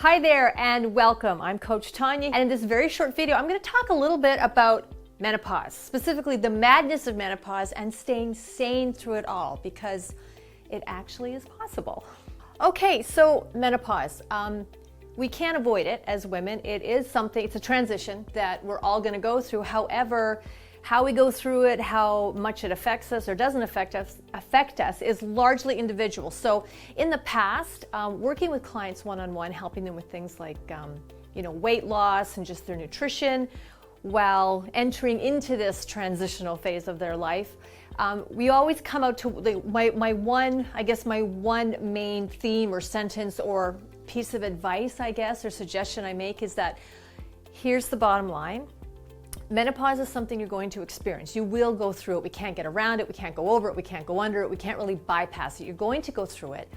Hi there and welcome. I'm Coach Tonya, and in this very short video I'm going to talk a little bit about menopause, specifically the madness of menopause and staying sane through it all, because it actually is possible. Okay, so menopause. We can't avoid it as women. It is something, it's a transition that we're all going to go through. However, how we go through it, how much it affects us or doesn't affect us is largely individual. So in the past, working with clients one-on-one, helping them with things like weight loss and just their nutrition, while entering into this transitional phase of their life, we always come out to my one main theme or sentence or piece of advice, I guess, or suggestion I make is that here's the bottom line. Menopause is something you're going to experience. You will go through it. We can't get around it. We can't go over it. We can't go under it. We can't really bypass it. You're going to go through it.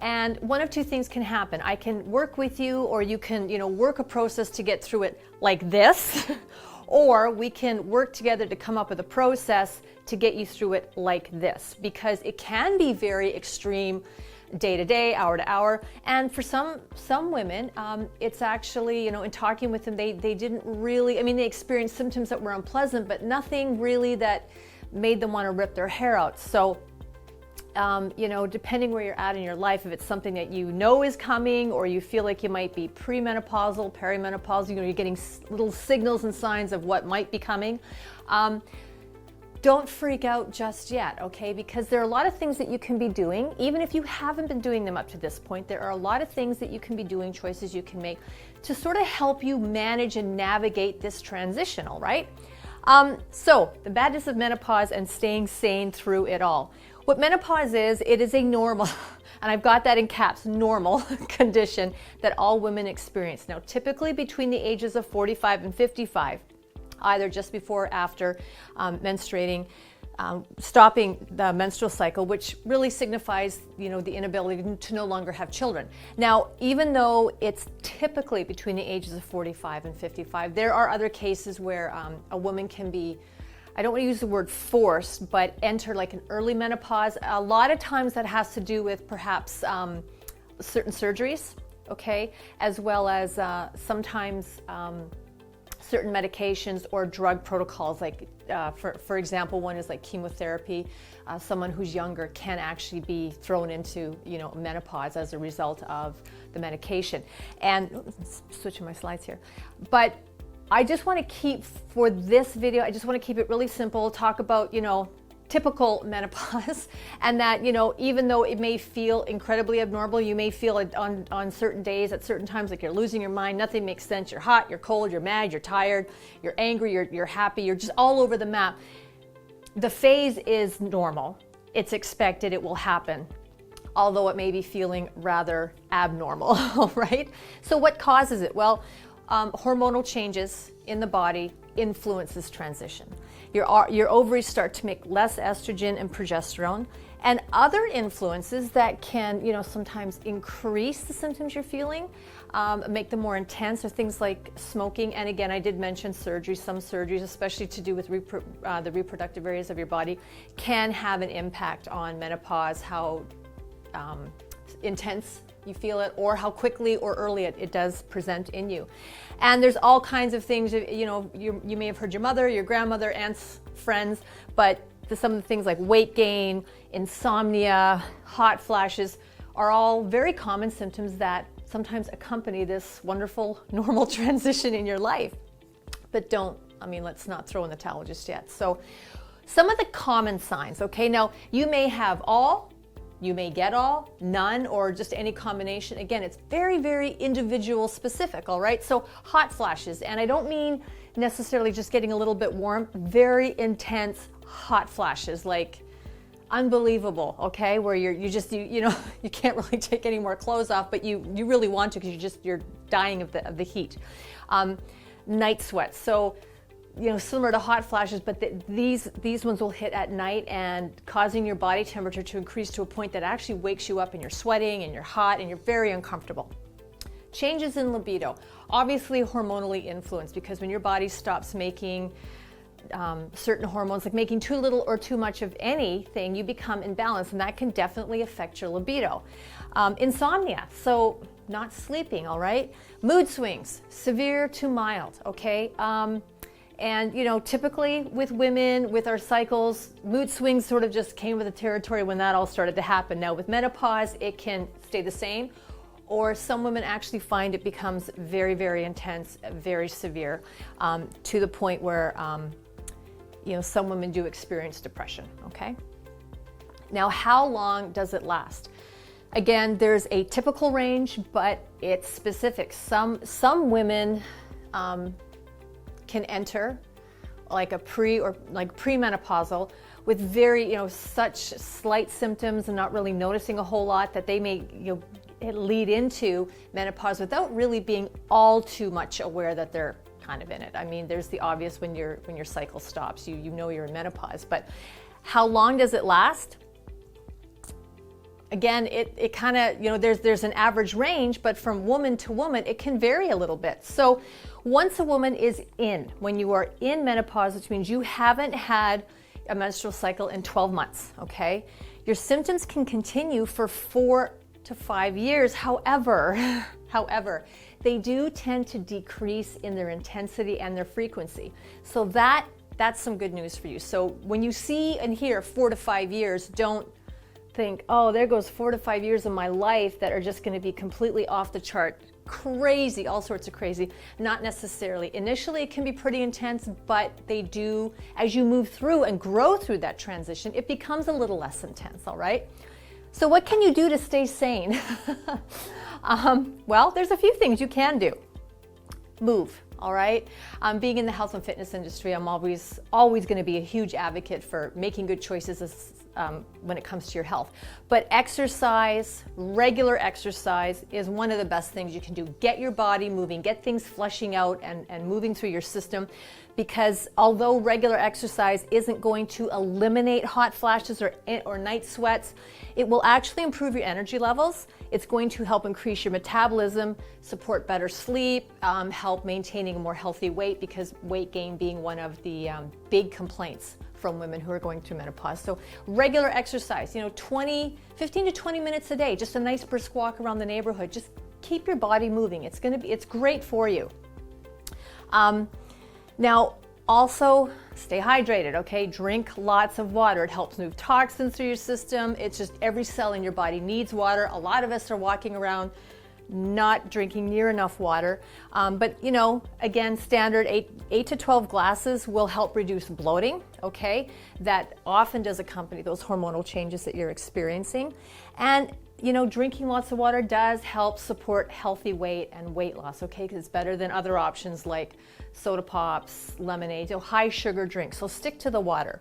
And one of two things can happen. I can work with you, or you can, work a process to get through it like this, or we can work together to come up with a process to get you through it like this, because it can be very extreme day to day, hour to hour. And for some women, it's actually, in talking with them, they didn't really, they experienced symptoms that were unpleasant, but nothing really that made them want to rip their hair out. So, depending where you're at in your life, if it's something that you know is coming, or you feel like you might be premenopausal, perimenopausal, you're getting little signals and signs of what might be coming, don't freak out just yet, okay? Because there are a lot of things that you can be doing, even if you haven't been doing them up to this point. There are a lot of things that you can be doing, choices you can make to sort of help you manage and navigate this transition, all right? So, the badness of menopause and staying sane through it all. What menopause is, it is a normal, and I've got that in caps, normal condition that all women experience. Now, typically between the ages of 45 and 55, either just before or after menstruating, stopping the menstrual cycle, which really signifies, the inability to no longer have children. Now, even though it's typically between the ages of 45 and 55, there are other cases where a woman can be, I don't want to use the word forced, but enter like an early menopause. A lot of times that has to do with perhaps certain surgeries, okay, as well as sometimes certain medications or drug protocols, like for example, one is like chemotherapy. Someone who's younger can actually be thrown into menopause as a result of the medication. And switching my slides here, but I just want to keep, for this video, I just want to keep it really simple, talk about typical menopause, and that even though it may feel incredibly abnormal, you may feel it on certain days at certain times, like you're losing your mind, nothing makes sense, you're hot, you're cold, you're mad, you're tired, you're angry, you're happy, you're just all over the map. The phase is normal, it's expected, it will happen, although it may be feeling rather abnormal, right? So what causes it? Well, hormonal changes in the body influence this transition. Your ovaries start to make less estrogen and progesterone, and other influences that can, sometimes increase the symptoms you're feeling, make them more intense, are things like smoking. And again, I did mention surgery. Some surgeries, especially to do with the reproductive areas of your body, can have an impact on menopause, how intense you feel it, or how quickly or early it does present in you. And there's all kinds of things, you may have heard your mother, your grandmother, aunts, friends, but some of the things like weight gain, insomnia, hot flashes are all very common symptoms that sometimes accompany this wonderful normal transition in your life. But let's not throw in the towel just yet. So some of the common signs, okay, now you may have all, you may get all, none, or just any combination. Again, it's very, very individual specific, all right? So hot flashes, and I don't mean necessarily just getting a little bit warm, very intense hot flashes, like unbelievable, okay? Where you can't really take any more clothes off, but you really want to, because you're dying of the heat. Night sweats. So similar to hot flashes, but these ones will hit at night and causing your body temperature to increase to a point that actually wakes you up, and you're sweating and you're hot and you're very uncomfortable. Changes in libido, obviously hormonally influenced, because when your body stops making certain hormones, like making too little or too much of anything, you become imbalanced, and that can definitely affect your libido. Insomnia, so not sleeping, all right? Mood swings, severe to mild, okay? And typically with women, with our cycles, mood swings sort of just came with the territory when that all started to happen. Now with menopause, it can stay the same, or some women actually find it becomes very, very intense, very severe, to the point where, some women do experience depression, okay? Now, how long does it last? Again, there's a typical range, but it's specific. Some women can enter like a premenopausal with very, such slight symptoms and not really noticing a whole lot that they may, lead into menopause without really being all too much aware that they're kind of in it. I mean, there's the obvious when your cycle stops, you know you're in menopause, but how long does it last? Again, it kind of, there's an average range, but from woman to woman, it can vary a little bit. So once a woman is when you are in menopause, which means you haven't had a menstrual cycle in 12 months, okay? Your symptoms can continue for 4 to 5 years. However, they do tend to decrease in their intensity and their frequency. So that's some good news for you. So when you see and hear 4 to 5 years, don't think, oh, there goes 4 to 5 years of my life that are just going to be completely off the chart, crazy, all sorts of crazy. Not necessarily. Initially, it can be pretty intense, but they do, as you move through and grow through that transition, it becomes a little less intense, all right? So what can you do to stay sane? Well, there's a few things you can do. Move, all right? Being in the health and fitness industry, I'm always going to be a huge advocate for making good choices when it comes to your health. But exercise, regular exercise, is one of the best things you can do. Get your body moving, get things flushing out and moving through your system, because although regular exercise isn't going to eliminate hot flashes or night sweats, it will actually improve your energy levels. It's going to help increase your metabolism, support better sleep, help maintaining a more healthy weight, because weight gain being one of the big complaints from women who are going through menopause. So regular exercise, 15 to 20 minutes a day, just a nice brisk walk around the neighborhood. Just keep your body moving. It's great for you. Now, also stay hydrated, okay? Drink lots of water. It helps move toxins through your system. It's just every cell in your body needs water. A lot of us are walking around not drinking near enough water. But again, standard 8 to 12 glasses will help reduce bloating, okay? That often does accompany those hormonal changes that you're experiencing. And drinking lots of water does help support healthy weight and weight loss, okay? Because it's better than other options like soda pops, lemonade, high sugar drinks. So stick to the water.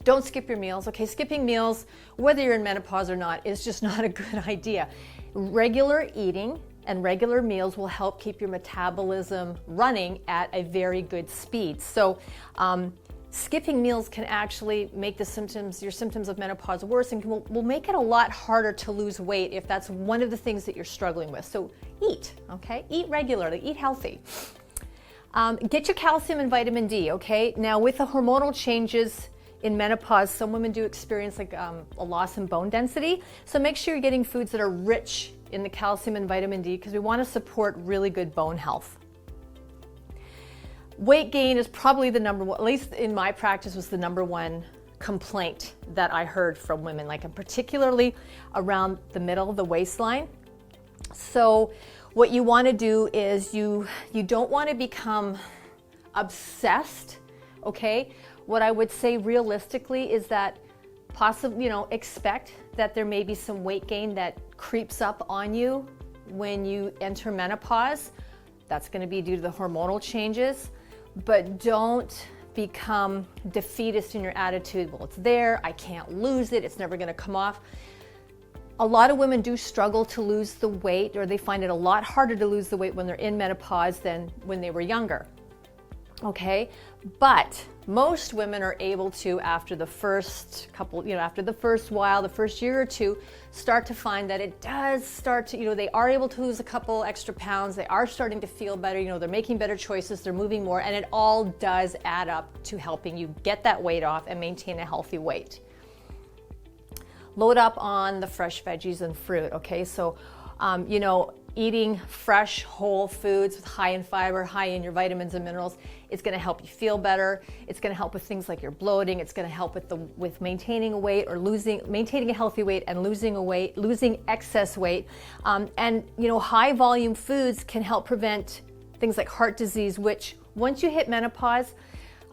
Don't skip your meals, okay? Skipping meals, whether you're in menopause or not, is just not a good idea. Regular eating and regular meals will help keep your metabolism running at a very good speed. So skipping meals can actually make your symptoms of menopause worse, and will make it a lot harder to lose weight if that's one of the things that you're struggling with. So eat, okay? Eat regularly, eat healthy. Get your calcium and vitamin D, okay? Now with the hormonal changes in menopause, some women do experience a loss in bone density. So make sure you're getting foods that are rich in the calcium and vitamin D, because we want to support really good bone health. Weight gain is probably the number one, at least in my practice, was the number one complaint that I heard from women, and particularly around the middle of the waistline. So what you want to do is you don't want to become obsessed, okay? What I would say realistically is that possibly, expect that there may be some weight gain that creeps up on you when you enter menopause. That's going to be due to the hormonal changes, but don't become defeatist in your attitude. Well, it's there, I can't lose it, it's never going to come off. A lot of women do struggle to lose the weight, or they find it a lot harder to lose the weight when they're in menopause than when they were younger. Okay, but most women are able to, after the first while, the first year or two, start to find that it does start to, they are able to lose a couple extra pounds, they are starting to feel better, they're making better choices, they're moving more, and it all does add up to helping you get that weight off and maintain a healthy weight. Load up on the fresh veggies and fruit, okay? So, eating fresh, whole foods with high in fiber, high in your vitamins and minerals, is going to help you feel better. It's going to help with things like your bloating. It's going to help with maintaining a weight or maintaining a healthy weight and losing excess weight. And high volume foods can help prevent things like heart disease, which once you hit menopause,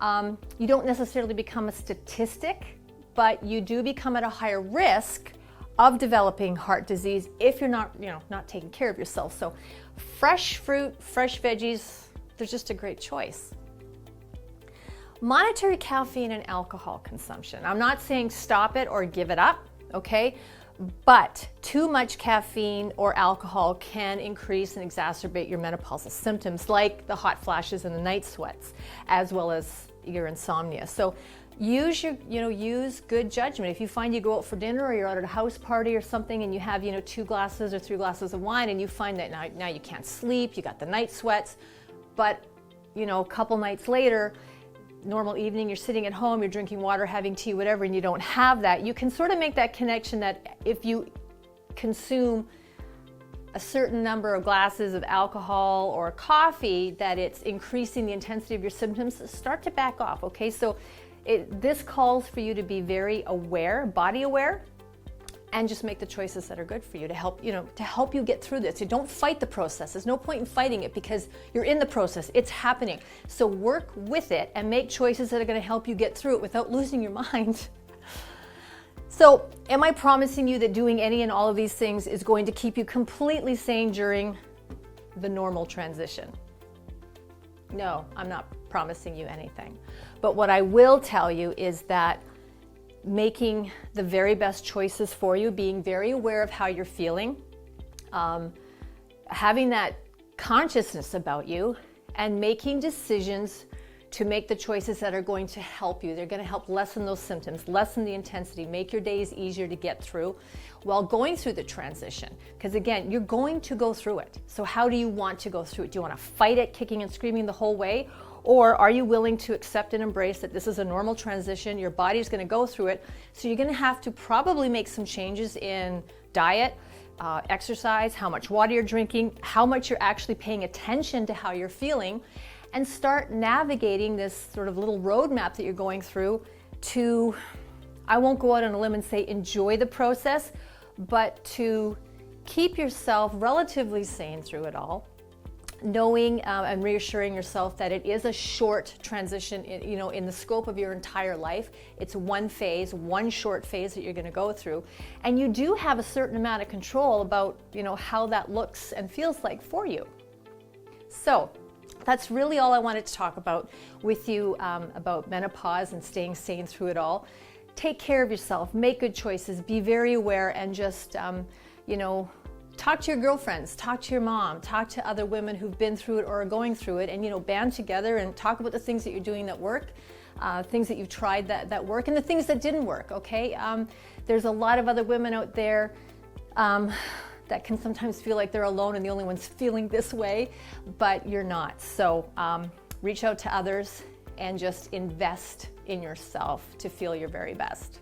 you don't necessarily become a statistic, but you do become at a higher risk of developing heart disease if you're not taking care of yourself. So fresh fruit, fresh veggies, they're just a great choice. Monitor caffeine and alcohol consumption. I'm not saying stop it or give it up, okay? But too much caffeine or alcohol can increase and exacerbate your menopausal symptoms like the hot flashes and the night sweats, as well as your insomnia. So use good judgment. If you find you go out for dinner or you're out at a house party or something and you have 2 glasses or 3 glasses of wine and you find that now you can't sleep, you got the night sweats, but a couple nights later, normal evening, you're sitting at home, you're drinking water, having tea, whatever, and you don't have that, you can sort of make that connection that if you consume a certain number of glasses of alcohol or coffee, that it's increasing the intensity of your symptoms. Start to back off, okay? So this calls for you to be very aware, body aware, and just make the choices that are good for you to help you get through this. You don't fight the process. There's no point in fighting it because you're in the process. It's happening. So work with it and make choices that are going to help you get through it without losing your mind. So, am I promising you that doing any and all of these things is going to keep you completely sane during the normal transition? No, I'm not promising you anything. But what I will tell you is that making the very best choices for you, being very aware of how you're feeling, having that consciousness about you, and making decisions to make the choices that are going to help you. They're going to help lessen those symptoms, lessen the intensity, make your days easier to get through while going through the transition. Because again, you're going to go through it. So how do you want to go through it? Do you want to fight it, kicking and screaming the whole way? Or are you willing to accept and embrace that this is a normal transition, your body's going to go through it, so you're going to have to probably make some changes in diet, exercise, how much water you're drinking, how much you're actually paying attention to how you're feeling, and start navigating this sort of little roadmap that you're going through to, I won't go out on a limb and say enjoy the process, but to keep yourself relatively sane through it all, knowing and reassuring yourself that it is a short transition in the scope of your entire life. It's one phase, one short phase that you're going to go through, and you do have a certain amount of control about how that looks and feels like for you. So that's really all I wanted to talk about with you about menopause and staying sane through it all. Take care of yourself, make good choices, be very aware, and just talk to your girlfriends, talk to your mom, talk to other women who've been through it or are going through it, and band together and talk about the things that you're doing that work, things that you've tried that work, and the things that didn't work, okay? There's a lot of other women out there that can sometimes feel like they're alone and the only ones feeling this way, but you're not. So reach out to others and just invest in yourself to feel your very best.